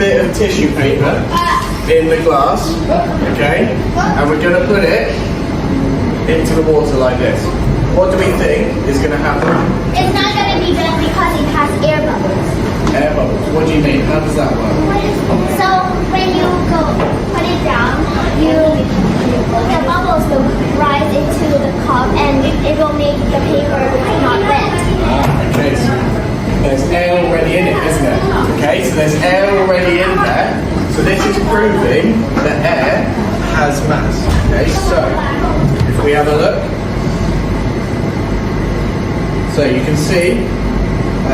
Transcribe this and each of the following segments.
Bit of tissue paper in the glass, okay, and we're going to put it into the water like this. What do we think is going to happen? It's not going to be good because it has air bubbles. Air bubbles. What do you mean? How does that work? So when you go put it down, the bubbles will rise into the cup and it will make the paper not wet. Okay, so there's air already in it, isn't it? Okay, so there's air already in there. So this is proving that air has mass. Okay, so if we have a look, so you can see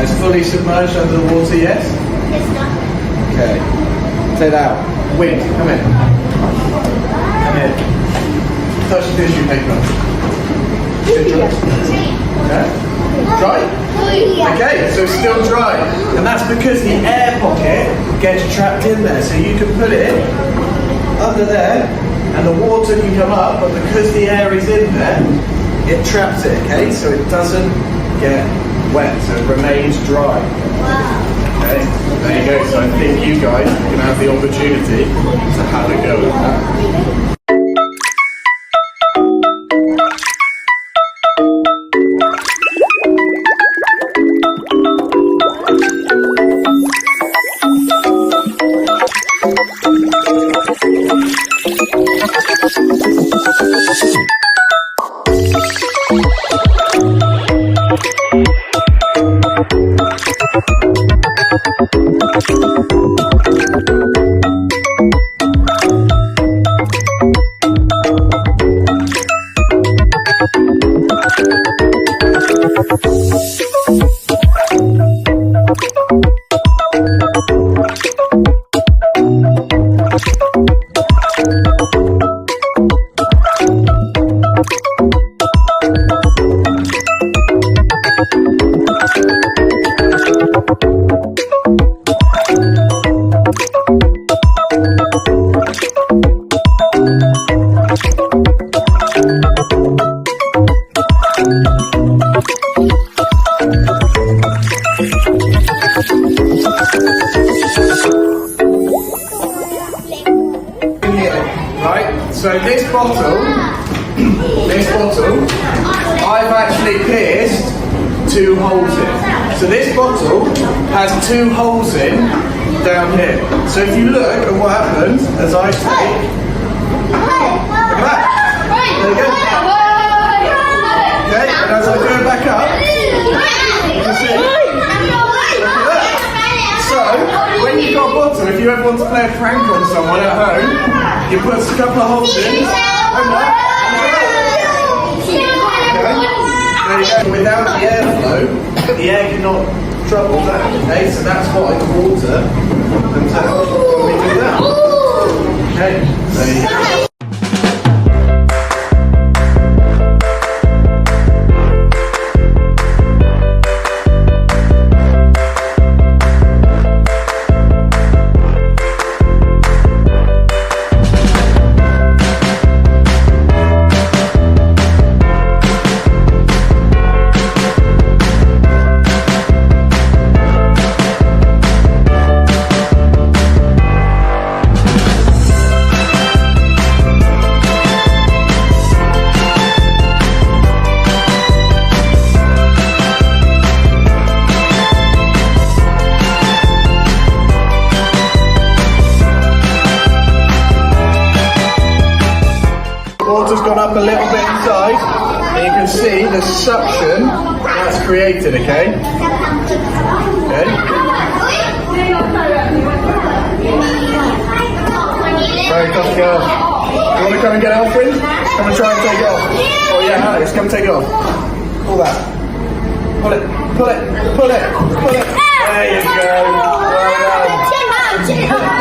it's fully submerged under the water, yes? It's not. Okay, take that out. Wind, come in. Come in. Touch the tissue paper. Is it dry? Okay. Dry? Okay, so it's still dry. And that's because the air pocket gets trapped in there. So you can put it under there and the water can come up, but because the air is in there, it traps it, okay? So it doesn't get wet, so it remains dry. Wow. Okay, there you go. So I think you guys can have the opportunity to have a go at that. So this bottle, I've actually pierced 2 holes in. So this bottle has 2 holes in down here. So if you look at what happens as I take, look at that. There you go. Okay, and as I go back up, you can see. Look at that. So when you've got a bottle, if you ever want to play a prank on someone at home, you put a couple of holes in, and that. There you go. Without the airflow, the air cannot trouble that. Okay, so that's why the water comes out when we do that. Okay, there you go. Water's gone up a little bit inside, and you can see the suction that's created, okay? Okay? Very tough to get off. You want to come and get it off, friend? Come and try and take it off. Oh yeah, Alex, come take it off. Pull that. Pull it, pull it, pull it, pull it. There you go. Well done.